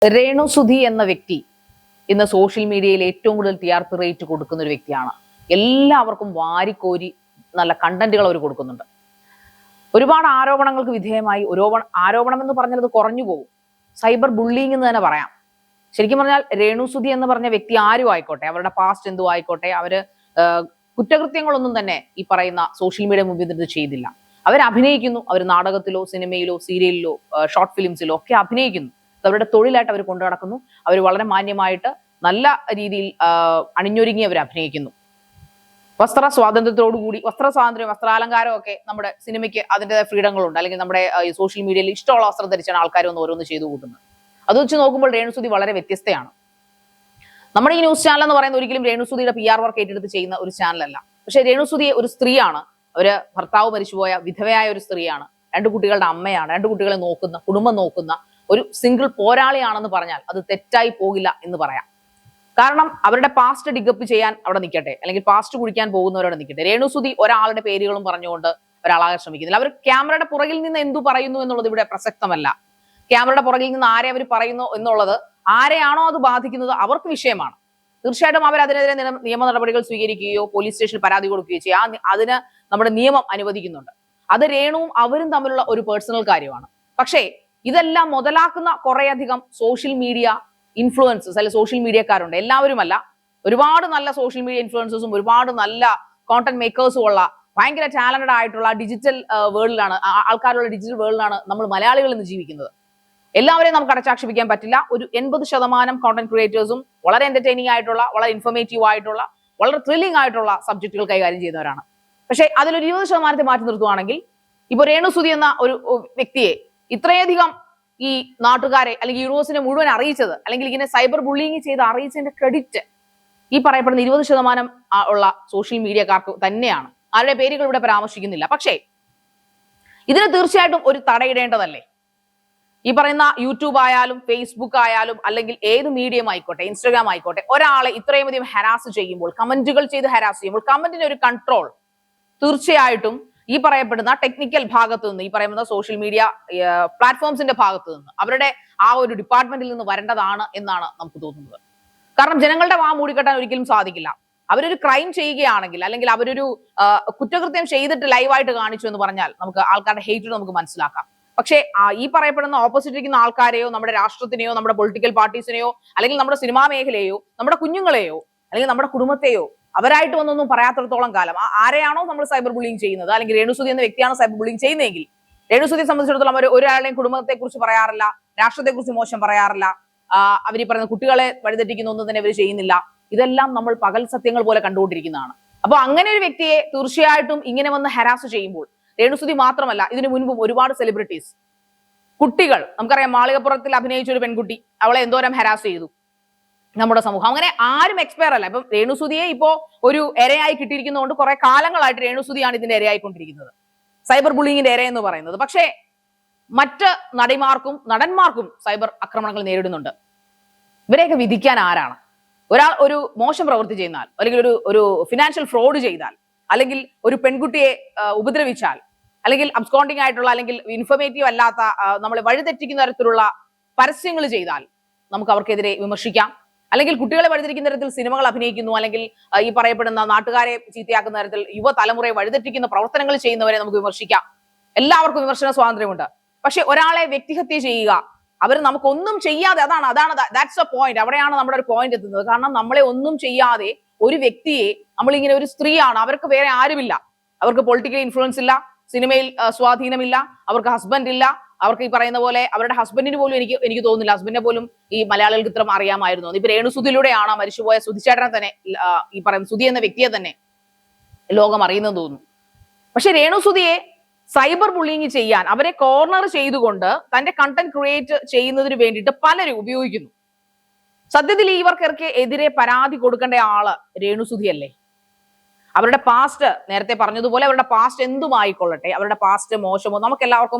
രേണു സുധി എന്ന വ്യക്തി ഇന്ന് സോഷ്യൽ മീഡിയയിൽ ഏറ്റവും കൂടുതൽ TRP റേറ്റ് കൊടുക്കുന്ന ഒരു വ്യക്തിയാണ്. എല്ലാവർക്കും വാരിക്കോരി നല്ല കണ്ടന്റുകൾ അവർ കൊടുക്കുന്നുണ്ട്. ഒരുപാട് ആരോപണങ്ങൾക്ക് വിധേയമായി ആരോപണം എന്ന് പറഞ്ഞത് കുറഞ്ഞു പോകും. സൈബർ ബുള്ളിങ് എന്ന് തന്നെ പറയാം. ശരിക്കും പറഞ്ഞാൽ രേണു സുധി എന്ന് പറഞ്ഞ വ്യക്തി ആരും ആയിക്കോട്ടെ, അവരുടെ പാസ്റ്റ് എന്തോ ആയിക്കോട്ടെ, അവര് കുറ്റകൃത്യങ്ങളൊന്നും തന്നെ ഈ പറയുന്ന സോഷ്യൽ മീഡിയ മുമ്പിൽ നിന്ന് ചെയ്തില്ല. അവർ അഭിനയിക്കുന്നു. അവർ നാടകത്തിലോ സിനിമയിലോ സീരിയലിലോ ഷോർട്ട് ഫിലിംസിലോ ഒക്കെ അഭിനയിക്കുന്നു. അവരുടെ തൊഴിലായിട്ട് അവർ കൊണ്ടു നടക്കുന്നു. അവർ വളരെ മാന്യമായിട്ട് നല്ല രീതിയിൽ അണിഞ്ഞൊരുങ്ങി അവർ അഭിനയിക്കുന്നു. വസ്ത്ര സ്വാതന്ത്ര്യത്തോടുകൂടി വസ്ത്ര സ്വാതന്ത്ര്യം, വസ്ത്രാലങ്കാരം ഒക്കെ നമ്മുടെ സിനിമയ്ക്ക് അതിൻ്റെതായ ഫ്രീഡങ്ങളുണ്ട്. അല്ലെങ്കിൽ നമ്മുടെ സോഷ്യൽ മീഡിയയിൽ ഇഷ്ടമുള്ള വസ്ത്രം ധരിച്ചാണ് ആൾക്കാരൊന്ന് ഓരോന്ന് ചെയ്തു കൂട്ടുന്നത്. അത് വെച്ച് നോക്കുമ്പോൾ രേണുസുധി വളരെ വ്യത്യസ്തയാണ്. നമ്മുടെ ഈ ന്യൂസ് ചാനൽ എന്ന് പറയുന്നത് ഒരിക്കലും രേണുസുധിയുടെ PR വർക്ക് ഏറ്റെടുത്ത് ചെയ്യുന്ന ഒരു ചാനലല്ല. പക്ഷെ രേണുസുധി ഒരു സ്ത്രീയാണ്. അവര് ഭർത്താവ് മരിച്ചുപോയ വിധവയായ ഒരു സ്ത്രീയാണ്. 2 കുട്ടികളുടെ അമ്മയാണ്. 2 കുട്ടികളെ നോക്കുന്ന, കുടുംബം നോക്കുന്ന ഒരു സിംഗിൾ പോരാളിയാണെന്ന് പറഞ്ഞാൽ അത് തെറ്റായി പോകില്ല എന്ന് പറയാം. കാരണം അവരുടെ പാസ്റ്റ് ഡിഗപ്പ് ചെയ്യാൻ അവിടെ നിൽക്കട്ടെ, അല്ലെങ്കിൽ പാസ്റ്റ് കുഴിക്കാൻ പോകുന്നവരവിടെ നിൽക്കട്ടെ. രേണുസുധി ഒരാളുടെ പേരുകളും പറഞ്ഞുകൊണ്ട് ഒരാളാകാൻ ശ്രമിക്കുന്നില്ല. അവർ ക്യാമറയുടെ പുറകിൽ നിന്ന് എന്തു പറയുന്നു എന്നുള്ളത് ഇവിടെ പ്രസക്തമല്ല. ക്യാമറയുടെ പുറകിൽ നിന്ന് ആരെ അവർ പറയുന്നു എന്നുള്ളത്, ആരെയാണോ അത് ബാധിക്കുന്നത് അവർക്ക് വിഷയമാണ്. തീർച്ചയായിട്ടും അവർ അതിനെതിരെ നിയമ നടപടികൾ സ്വീകരിക്കുകയോ പോലീസ് സ്റ്റേഷനിൽ പരാതി കൊടുക്കുകയോ ചെയ്യാം. അതിന് നമ്മുടെ നിയമം അനുവദിക്കുന്നുണ്ട്. അത് രേണുവും അവരും തമ്മിലുള്ള ഒരു പേഴ്സണൽ കാര്യമാണ്. പക്ഷേ ഇതെല്ലാം മുതലാക്കുന്ന കുറേയധികം സോഷ്യൽ മീഡിയ ഇൻഫ്ലുവൻസേഴ്സ് അല്ലെങ്കിൽ സോഷ്യൽ മീഡിയക്കാരുണ്ട്. എല്ലാവരുമല്ല, ഒരുപാട് നല്ല സോഷ്യൽ മീഡിയ ഇൻഫ്ലുവൻസേഴ്സും ഒരുപാട് നല്ല കോണ്ടന്റ് മേക്കേഴ്സും ഉള്ള ഭയങ്കര ടാലന്റഡ് ആയിട്ടുള്ള ഡിജിറ്റൽ വേൾഡിലാണ്, ആൾക്കാരുള്ള ഡിജിറ്റൽ വേൾഡിലാണ് നമ്മൾ മലയാളികൾ ഇന്ന് ജീവിക്കുന്നത്. എല്ലാവരെയും നമുക്ക് അടച്ചാക്ഷേപിക്കാൻ പറ്റില്ല. ഒരു 80% കോണ്ടന്റ് ക്രിയേറ്റേഴ്സും വളരെ എന്റർടൈനിങ് ആയിട്ടുള്ള, വളരെ ഇൻഫോർമേറ്റീവ് ആയിട്ടുള്ള, വളരെ ത്രില്ലിംഗ് ആയിട്ടുള്ള സബ്ജക്റ്റുകൾ കൈകാര്യം ചെയ്യുന്നവരാണ്. പക്ഷേ അതിലൊരു 20% മാറ്റി നിർത്തുവാണെങ്കിൽ, ഇപ്പൊ രേണുസുധി എന്ന ഒരു വ്യക്തിയെ ഇത്രയധികം ഈ നാട്ടുകാരെ അല്ലെങ്കിൽ യൂണിവേഴ്സിനെ മുഴുവൻ അറിയിച്ചത്, അല്ലെങ്കിൽ ഇങ്ങനെ സൈബർ ബുള്ളിങ് ചെയ്ത് അറിയിച്ചതിന്റെ ക്രെഡിറ്റ് ഈ പറയപ്പെടുന്ന 20% ഉള്ള സോഷ്യൽ മീഡിയക്കാർക്ക് തന്നെയാണ്. ആരുടെ പേരുകൾ ഇവിടെ പരാമർശിക്കുന്നില്ല. പക്ഷേ ഇതിന് തീർച്ചയായിട്ടും ഒരു തടയിടേണ്ടതല്ലേ? ഈ പറയുന്ന യൂട്യൂബ് ആയാലും ഫേസ്ബുക്ക് ആയാലും അല്ലെങ്കിൽ ഏത് മീഡിയം ആയിക്കോട്ടെ, ഇൻസ്റ്റാഗ്രാം ആയിക്കോട്ടെ, ഒരാളെ ഇത്രയും അധികം ഹരാസ് ചെയ്യുമ്പോൾ, കമന്റുകൾ ചെയ്ത് ഹരാസ് ചെയ്യുമ്പോൾ, കമന്റിന് ഒരു കൺട്രോൾ തീർച്ചയായിട്ടും ഈ പറയപ്പെടുന്ന ടെക്നിക്കൽ ഭാഗത്തു നിന്ന്, ഈ പറയുന്ന സോഷ്യൽ മീഡിയ പ്ലാറ്റ്ഫോംസിന്റെ ഭാഗത്തു നിന്ന്, അവരുടെ ആ ഒരു ഡിപ്പാർട്ട്മെന്റിൽ നിന്ന് വരേണ്ടതാണ് എന്നാണ് നമുക്ക് തോന്നുന്നത്. കാരണം ജനങ്ങളുടെ വാ മൂടിക്കെട്ടാൻ ഒരിക്കലും സാധിക്കില്ല. അവരൊരു ക്രൈം ചെയ്യുകയാണെങ്കിൽ, അല്ലെങ്കിൽ അവരൊരു കുറ്റകൃത്യം ചെയ്തിട്ട് ലൈവായിട്ട് കാണിച്ചു എന്ന് പറഞ്ഞാൽ നമുക്ക് ആൾക്കാരുടെ ഹേറ്റ് നമുക്ക് മനസ്സിലാക്കാം. പക്ഷേ ഈ പറയപ്പെടുന്ന ഓപ്പോസിറ്റ് ഇരിക്കുന്ന ആൾക്കാരെയോ, നമ്മുടെ രാഷ്ട്രത്തിനെയോ, നമ്മുടെ പൊളിറ്റിക്കൽ പാർട്ടീസിനെയോ, അല്ലെങ്കിൽ നമ്മുടെ സിനിമാ മേഖലയെയോ, നമ്മുടെ കുഞ്ഞുങ്ങളെയോ, അല്ലെങ്കിൽ നമ്മുടെ കുടുംബത്തെയോ അവരായിട്ട് വന്നൊന്നും പറയാത്തിടത്തോളം കാലം ആരെയാണോ നമ്മൾ സൈബർ ബുള്ളിങ് ചെയ്യുന്നത്, അല്ലെങ്കിൽ രേണുസുധി എന്ന വ്യക്തിയാണ് സൈബർ ബുള്ളിങ് ചെയ്യുന്നതെങ്കിൽ, രേണുസുധിയെ സംബന്ധിച്ചിടത്തോളം അവർ ഒരാളുടെയും കുടുംബത്തെ കുറിച്ച് പറയാറില്ല, രാഷ്ട്രത്തെ കുറിച്ച് മോശം പറയാറില്ല, അവർ ഈ പറയുന്ന കുട്ടികളെ വഴിതെറ്റിക്കുന്ന ഒന്നും തന്നെ അവർ ചെയ്യുന്നില്ല. ഇതെല്ലാം നമ്മൾ പകൽ സത്യങ്ങൾ പോലെ കണ്ടുകൊണ്ടിരിക്കുന്നതാണ്. അപ്പൊ അങ്ങനെ ഒരു വ്യക്തിയെ തീർച്ചയായിട്ടും ഇങ്ങനെ വന്ന് ഹരാസ് ചെയ്യുമ്പോൾ, രേണുസുധി മാത്രമല്ല, ഇതിനു മുൻപും ഒരുപാട് സെലിബ്രിറ്റീസ്, കുട്ടികൾ, നമുക്കറിയാം മാളികപ്പുറത്തിൽ അഭിനയിച്ച ഒരു പെൺകുട്ടി, അവളെ എന്തോരം ഹരാസ് ചെയ്തു നമ്മുടെ സമൂഹം. അങ്ങനെ ആരും എക്സ്പയർ അല്ല. ഇപ്പം രേണുസുധിയെ ഇപ്പോ ഒരു ഇരയായി കിട്ടിയിരിക്കുന്നതുകൊണ്ട് കുറെ കാലങ്ങളായിട്ട് രേണുസുധിയാണ് ഇതിന്റെ ഇരയായിക്കൊണ്ടിരിക്കുന്നത്, സൈബർ ബുള്ളിങ്ങിന്റെ ഇര എന്ന് പറയുന്നത്. പക്ഷേ മറ്റ് നടിമാർക്കും നടന്മാർക്കും സൈബർ ആക്രമണങ്ങൾ നേരിടുന്നുണ്ട്. ഇവരെയൊക്കെ വിധിക്കാൻ ആരാണ്? ഒരാൾ ഒരു മോശം പ്രവൃത്തി ചെയ്യുന്നാൽ, അല്ലെങ്കിൽ ഒരു ഫിനാൻഷ്യൽ ഫ്രോഡ് ചെയ്താൽ, അല്ലെങ്കിൽ ഒരു പെൺകുട്ടിയെ ഉപദ്രവിച്ചാൽ, അല്ലെങ്കിൽ അബ്സ്കോണ്ടിങ് ആയിട്ടുള്ള, അല്ലെങ്കിൽ ഇൻഫോർമേറ്റീവ് അല്ലാത്ത, നമ്മളെ വഴിതെറ്റിക്കുന്ന തരത്തിലുള്ള പരസ്യങ്ങൾ ചെയ്താൽ നമുക്ക് അവർക്കെതിരെ വിമർശിക്കാം. അല്ലെങ്കിൽ കുട്ടികളെ വഴിതെറ്റിക്കുന്ന തരത്തിൽ സിനിമകൾ അഭിനയിക്കുന്നു, അല്ലെങ്കിൽ ഈ പറയപ്പെടുന്ന നാട്ടുകാരെ ചീത്തയാക്കുന്ന തരത്തിൽ യുവതലമുറയെ വഴിതെറ്റിക്കുന്ന പ്രവർത്തനങ്ങൾ ചെയ്യുന്നവരെ നമുക്ക് വിമർശിക്കാം. എല്ലാവർക്കും വിമർശന സ്വാതന്ത്ര്യമുണ്ട്. പക്ഷെ ഒരാളെ വ്യക്തിഹത്യ ചെയ്യുക, അവർ നമുക്കൊന്നും ചെയ്യാതെ, അതാണ് ദാറ്റ്സ് എ പോയിന്റ്. അവിടെയാണ് നമ്മുടെ ഒരു പോയിന്റ് എത്തുന്നത്. കാരണം നമ്മളെ ഒന്നും ചെയ്യാതെ ഒരു വ്യക്തിയെ, നമ്മളിങ്ങനെ ഒരു സ്ത്രീയാണ്, അവർക്ക് വേറെ ആരുമില്ല, അവർക്ക് പൊളിറ്റിക്കൽ ഇൻഫ്ലുവൻസ് ഇല്ല, സിനിമയിൽ സ്വാധീനമില്ല, അവർക്ക് ഹസ്ബൻഡ് ഇല്ല, അവർക്ക് ഈ പറയുന്ന പോലെ അവരുടെ ഹസ്ബൻഡിന് പോലും എനിക്ക് തോന്നുന്നില്ല, ഹസ്ബൻഡിനെ പോലും ഈ മലയാളികൾക്ക് ഇത്ര അറിയാമായിരുന്നു. ഇപ്പൊ രേണുസുധിയിലൂടെയാണ് മരിച്ചുപോയ സുധിച്ചേട്ടനെ തന്നെ, ഈ പറയുന്ന സുധി എന്ന വ്യക്തിയെ തന്നെ ലോകം അറിയുന്നത് തോന്നുന്നു. പക്ഷെ രേണുസുധിയെ സൈബർ ബുള്ളിങ് ചെയ്യാൻ, അവരെ കോർണർ ചെയ്തുകൊണ്ട് തന്റെ കണ്ടന്റ് ക്രിയേറ്റ് ചെയ്യുന്നതിന് വേണ്ടിയിട്ട് പലരും ഉപയോഗിക്കുന്നു. സത്യത്തിൽ ഇവർക്കൊക്കെ എതിരെ പരാതി കൊടുക്കേണ്ട ആള് രേണുസുധി അല്ലേ? അവരുടെ പാസ്റ്റ്, നേരത്തെ പറഞ്ഞതുപോലെ അവരുടെ പാസ്റ്റ് എന്തുമായിക്കൊള്ളട്ടെ, അവരുടെ പാസ്റ്റ് മോശമോ, നമുക്ക്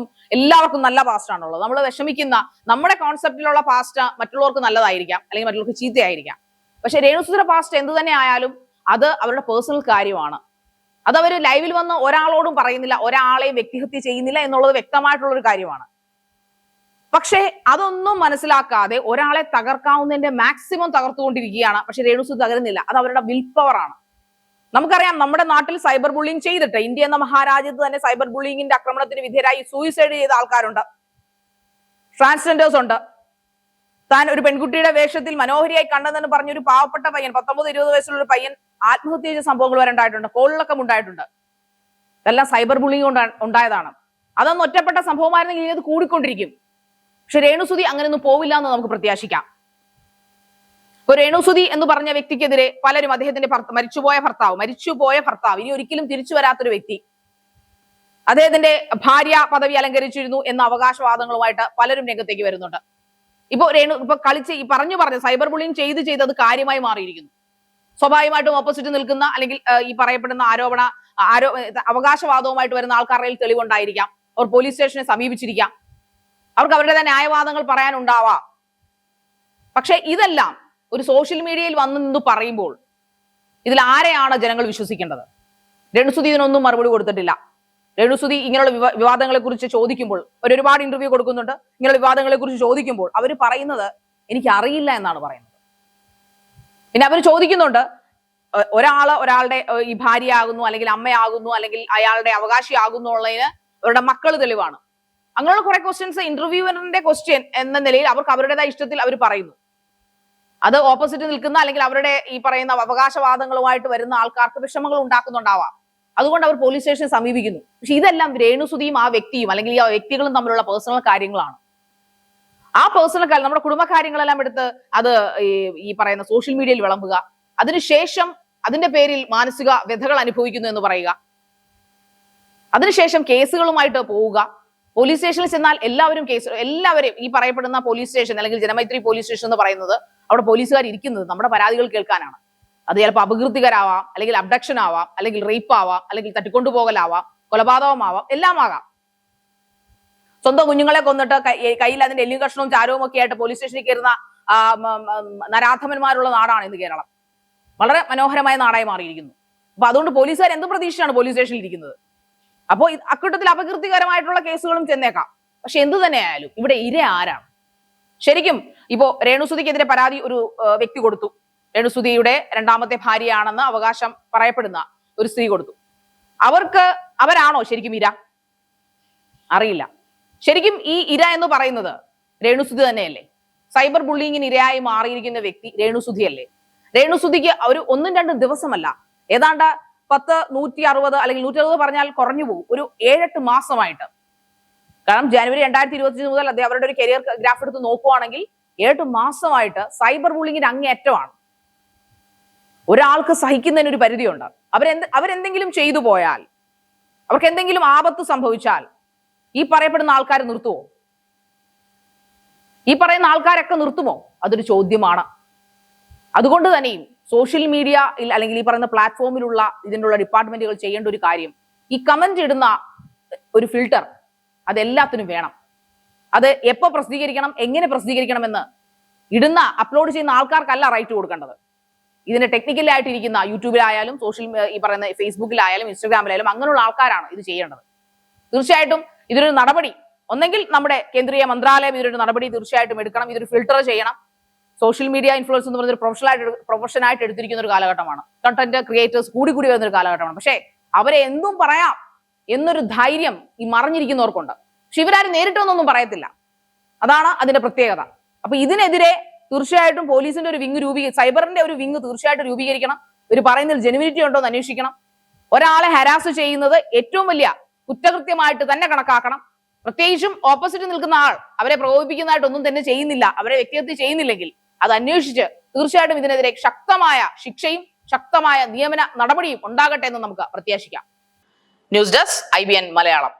എല്ലാവർക്കും നല്ല പാസ്റ്റ് ആണുള്ളത്. നമ്മൾ വിഷമിക്കുന്ന, നമ്മുടെ കോൺസെപ്റ്റിലുള്ള പാസ്റ്റ് മറ്റുള്ളവർക്ക് നല്ലതായിരിക്കാം, അല്ലെങ്കിൽ മറ്റുള്ളവർക്ക് ചീത്തയായിരിക്കാം. പക്ഷെ രേണുസുധിയുടെ പാസ്റ്റ് എന്ത് തന്നെ ആയാലും അത് അവരുടെ പേഴ്സണൽ കാര്യമാണ്. അത് അവർ ലൈവിൽ വന്ന് ഒരാളോടും പറയുന്നില്ല, ഒരാളെയും വ്യക്തിഹത്യ ചെയ്യുന്നില്ല എന്നുള്ളത് വ്യക്തമായിട്ടുള്ള ഒരു കാര്യമാണ്. പക്ഷേ അതൊന്നും മനസ്സിലാക്കാതെ ഒരാളെ തകർക്കാവുന്നതിന്റെ മാക്സിമം തകർത്തുകൊണ്ടിരിക്കുകയാണ്. പക്ഷെ രേണുസുധി തകരുന്നില്ല. അത് അവരുടെ വിൽ പവർ ആണ്. നമുക്കറിയാം, നമ്മുടെ നാട്ടിൽ സൈബർ ബുള്ളിങ് ചെയ്തിട്ട് ഇന്ത്യ എന്ന മഹാരാജ്യത്ത് തന്നെ സൈബർ ബുള്ളിങ്ങിന്റെ ആക്രമണത്തിന് വിധേയരായി സൂയിസൈഡ് ചെയ്ത ആൾക്കാരുണ്ട്, ട്രാൻസ്ജെൻഡേഴ്സ് ഉണ്ട്. താൻ ഒരു പെൺകുട്ടിയുടെ വേഷത്തിൽ മനോഹരിയായി കണ്ടെന്ന് പറഞ്ഞൊരു പാവപ്പെട്ട പയ്യൻ, 19-20 വയസ്സുള്ള ഒരു പയ്യൻ ആത്മഹത്യ ചെയ്ത സംഭവങ്ങൾ വരെ ഉണ്ടായിട്ടുണ്ട്, കോളിളക്കം ഉണ്ടായിട്ടുണ്ട്. ഇതെല്ലാം സൈബർ ബുള്ളിങ് ഉണ്ടായതാണ്. അതൊന്നും ഒറ്റപ്പെട്ട സംഭവമായിരുന്നെങ്കിൽ ഇത് കൂടിക്കൊണ്ടിരിക്കും. പക്ഷെ രേണുസുധി അങ്ങനെയൊന്നും പോവില്ല എന്ന് നമുക്ക് പ്രത്യാശിക്കാം. ഇപ്പൊ രേണുസുധി എന്ന് പറഞ്ഞ വ്യക്തിക്കെതിരെ പലരും, അദ്ദേഹത്തിന്റെ മരിച്ചുപോയ ഭർത്താവ്, ഇനി ഒരിക്കലും തിരിച്ചു വരാത്തൊരു വ്യക്തി, അദ്ദേഹത്തിന്റെ ഭാര്യ പദവി അലങ്കരിച്ചിരുന്നു എന്ന അവകാശവാദങ്ങളുമായിട്ട് പലരും രംഗത്തേക്ക് വരുന്നുണ്ട്. ഇപ്പൊ കളിച്ച് ഈ പറഞ്ഞു സൈബർ ബുള്ളിങ് ചെയ്ത് അത് കാര്യമായി മാറിയിരിക്കുന്നു. സ്വാഭാവികമായിട്ടും ഓപ്പോസിറ്റ് നിൽക്കുന്ന അല്ലെങ്കിൽ ഈ പറയപ്പെടുന്ന അവകാശവാദവുമായിട്ട് വരുന്ന ആൾക്കാരുടെ തെളിവുണ്ടായിരിക്കാം. അവർ പോലീസ് സ്റ്റേഷനെ സമീപിച്ചിരിക്കാം. അവർക്ക് അവരുടേതായ ന്യായവാദങ്ങൾ പറയാനുണ്ടാവാം. പക്ഷെ ഇതെല്ലാം ഒരു സോഷ്യൽ മീഡിയയിൽ വന്നു നിന്ന് പറയുമ്പോൾ ഇതിൽ ആരെയാണ് ജനങ്ങൾ വിശ്വസിക്കേണ്ടത്? രേണുസുധി ഇതിനൊന്നും മറുപടി കൊടുത്തിട്ടില്ല. രേണുസുധി ഇങ്ങനെയുള്ള വിവാദങ്ങളെ കുറിച്ച് ചോദിക്കുമ്പോൾ, ഒരുപാട് ഇന്റർവ്യൂ കൊടുക്കുന്നുണ്ട്, ഇങ്ങനെയുള്ള വിവാദങ്ങളെ കുറിച്ച് ചോദിക്കുമ്പോൾ അവർ പറയുന്നത് എനിക്ക് അറിയില്ല എന്നാണ് പറയുന്നത്. പിന്നെ അവർ ചോദിക്കുന്നുണ്ട്, ഒരാളുടെ ഈ ഭാര്യയാകുന്നു, അല്ലെങ്കിൽ അമ്മയാകുന്നു, അല്ലെങ്കിൽ അയാളുടെ അവകാശിയാകുന്നു ഉള്ളതിന് അവരുടെ മക്കൾ തെളിവാണ്. അങ്ങനെയുള്ള കുറെ ക്വസ്റ്റ്യൻസ് ഇന്റർവ്യൂവറിന്റെ ക്വസ്റ്റ്യൻ എന്ന നിലയിൽ അവർക്ക് അവരുടേതായ ഇഷ്ടത്തിൽ അവർ പറയുന്നു. അത് ഓപ്പോസിറ്റ് നിൽക്കുന്ന അല്ലെങ്കിൽ അവരുടെ ഈ പറയുന്ന അവകാശവാദങ്ങളുമായിട്ട് വരുന്ന ആൾക്കാർക്ക് വിഷമങ്ങൾ ഉണ്ടാക്കുന്നുണ്ടാവാം. അതുകൊണ്ട് അവർ പോലീസ് സ്റ്റേഷനെ സമീപിക്കുന്നു. പക്ഷെ ഇതെല്ലാം രേണുസുധിയും ആ വ്യക്തിയും അല്ലെങ്കിൽ ആ വ്യക്തികളും തമ്മിലുള്ള പേഴ്സണൽ കാര്യങ്ങളാണ്. ആ പേഴ്സണൽ കാര്യം, നമ്മുടെ കുടുംബകാര്യങ്ങളെല്ലാം എടുത്ത് അത് ഈ പറയുന്ന സോഷ്യൽ മീഡിയയിൽ വിളമ്പുക, അതിനുശേഷം അതിന്റെ പേരിൽ മാനസിക വ്യഥകൾ അനുഭവിക്കുന്നു എന്ന് പറയുക, അതിനുശേഷം കേസുകളുമായിട്ട് പോവുക. പോലീസ് സ്റ്റേഷനിൽ ചെന്നാൽ എല്ലാവരെയും ഈ പറയപ്പെടുന്ന പോലീസ് സ്റ്റേഷൻ അല്ലെങ്കിൽ ജനമൈത്രി പോലീസ് സ്റ്റേഷൻ എന്ന് പറയുന്നത്, അവിടെ പോലീസുകാർ ഇരിക്കുന്നത് നമ്മുടെ പരാതികൾ കേൾക്കാനാണ്. അത് ചിലപ്പോൾ അപകീർത്തികരാവാം, അല്ലെങ്കിൽ അബ്ഡക്ഷൻ ആവാം, അല്ലെങ്കിൽ റേപ്പ് ആവാം, അല്ലെങ്കിൽ തട്ടിക്കൊണ്ടുപോകലാവാം, കൊലപാതകമാവാം, എല്ലാം ആകാം. സ്വന്തം കുഞ്ഞുങ്ങളെ കൊന്നിട്ട് കയ്യിൽ അതിന്റെ എല്ലും കഷ്ണവും ചാരവും ഒക്കെ ആയിട്ട് പോലീസ് സ്റ്റേഷനിൽ കയറുന്ന നരാധമന്മാരുള്ള നാടാണ് ഇന്ന് കേരളം. വളരെ മനോഹരമായ നാടായി മാറിയിരിക്കുന്നു. അപ്പൊ അതുകൊണ്ട് പോലീസുകാർ എന്ത് പ്രതീക്ഷയാണ് പോലീസ് സ്റ്റേഷനിൽ ഇരിക്കുന്നത്? അപ്പോൾ അക്കൂട്ടത്തിൽ അപകീർത്തികരമായിട്ടുള്ള കേസുകളും ചെന്നേക്കാം. പക്ഷെ എന്തു തന്നെയായാലും ഇവിടെ ഇര ആരാണ്? ശരിക്കും ഇപ്പോ രേണുസുധിക്കെതിരെ പരാതി ഒരു വ്യക്തി കൊടുത്തു. രേണുസുധിയുടെ രണ്ടാമത്തെ ഭാര്യയാണെന്ന് അവകാശം പറയപ്പെടുന്ന ഒരു സ്ത്രീ കൊടുത്തു. അവരാണോ ശരിക്കും ഇര? അറിയില്ല. ശരിക്കും ഈ ഇര എന്ന് പറയുന്നത് രേണുസുധി തന്നെയല്ലേ? സൈബർ ബുള്ളിങ്ങിന് ഇരയായി മാറിയിരിക്കുന്ന വ്യക്തി രേണുസുധിയല്ലേ? രേണുസുധിക്ക് ഒരു 1-2 ദിവസമല്ല, ഏതാണ്ട് 160 അല്ലെങ്കിൽ 160 പറഞ്ഞാൽ കുറഞ്ഞു പോകും, ഒരു 7-8 മാസമായിട്ട്. കാരണം ജനുവരി 2023 മുതൽ അവരുടെ ഒരു കരിയർ ഗ്രാഫ് എടുത്ത് നോക്കുവാണെങ്കിൽ 7 മാസമായിട്ട് സൈബർ ബുള്ളിങ്ങിന്റെ അങ്ങേയറ്റമാണ്. ഒരാൾക്ക് സഹിക്കുന്നതിന് ഒരു പരിധിയുണ്ട്. അവരെന്തെങ്കിലും ചെയ്തു പോയാൽ, അവർക്ക് എന്തെങ്കിലും ആപത്ത് സംഭവിച്ചാൽ ഈ പറയപ്പെടുന്ന ആൾക്കാർ നിർത്തുമോ? ഈ പറയുന്ന ആൾക്കാരൊക്കെ നിർത്തുമോ? അതൊരു ചോദ്യമാണ്. അതുകൊണ്ട് തന്നെയും സോഷ്യൽ മീഡിയ അല്ലെങ്കിൽ ഈ പറയുന്ന പ്ലാറ്റ്ഫോമിലുള്ള ഇതിനുള്ള ഡിപ്പാർട്ട്മെന്റുകൾ ചെയ്യേണ്ട ഒരു കാര്യം, ഈ കമന്റ് ഇടുന്ന ഒരു ഫിൽട്ടർ അതെല്ലാത്തിനും വേണം. അത് എപ്പോ പ്രസിദ്ധീകരിക്കണം, എങ്ങനെ പ്രസിദ്ധീകരിക്കണം എന്ന് അപ്ലോഡ് ചെയ്യുന്ന ആൾക്കാർക്കല്ല റൈറ്റ് കൊടുക്കേണ്ടത്. ഇതിന്റെ ടെക്നിക്കലായിട്ടിരിക്കുന്ന യൂട്യൂബിലായാലും ഈ പറയുന്ന ഫേസ്ബുക്കിലായാലും ഇൻസ്റ്റാഗ്രാമിലായാലും അങ്ങനെയുള്ള ആൾക്കാരാണ് ഇത് ചെയ്യേണ്ടത്. തീർച്ചയായിട്ടും ഇതൊരു നടപടി, ഒന്നെങ്കിൽ നമ്മുടെ കേന്ദ്രീയ മന്ത്രാലയം ഇതിനൊരു നടപടി തീർച്ചയായിട്ടും എടുക്കണം. ഇതൊരു ഫിൽട്ടർ ചെയ്യണം. സോഷ്യൽ മീഡിയ ഇൻഫ്ലുവൻസ് എന്ന് പറഞ്ഞൊരു പ്രൊഫഷനായിട്ട് എടുത്തിരിക്കുന്ന ഒരു കാലഘട്ടമാണ്. കണ്ടന്റ് ക്രിയേറ്റേഴ്സ് കൂടി വരുന്ന ഒരു കാലഘട്ടമാണ്. പക്ഷേ അവരെ എന്തും പറയാം എന്നൊരു ധൈര്യം ഈ മറിഞ്ഞിരിക്കുന്നവർക്കുണ്ട്. പക്ഷെ ഇവരാരും നേരിട്ടൊന്നും പറയത്തില്ല. അതാണ് അതിന്റെ പ്രത്യേകത. അപ്പൊ ഇതിനെതിരെ തീർച്ചയായിട്ടും പോലീസിന്റെ ഒരു വിങ് സൈബറിന്റെ ഒരു വിങ് തീർച്ചയായിട്ടും രൂപീകരിക്കണം. ഇവർ പറയുന്നതിൽ ജെനുവിനിറ്റി ഉണ്ടോ എന്ന് അന്വേഷിക്കണം. ഒരാളെ ഹരാസ് ചെയ്യുന്നത് ഏറ്റവും വലിയ കുറ്റകൃത്യമായിട്ട് തന്നെ കണക്കാക്കണം. പ്രത്യേകിച്ചും ഓപ്പോസിറ്റ് നിൽക്കുന്ന ആൾ അവരെ പ്രകോപിപ്പിക്കുന്നതായിട്ടൊന്നും തന്നെ ചെയ്യുന്നില്ല, അവരെ വ്യക്തിഹത്യ ചെയ്യുന്നില്ലെങ്കിൽ അത് അന്വേഷിച്ച് തീർച്ചയായിട്ടും ഇതിനെതിരെ ശക്തമായ ശിക്ഷയും ശക്തമായ നിയമന നടപടിയും ഉണ്ടാകട്ടെ എന്ന് നമുക്ക് പ്രത്യാശിക്കാം. News desk IBN Malayalam.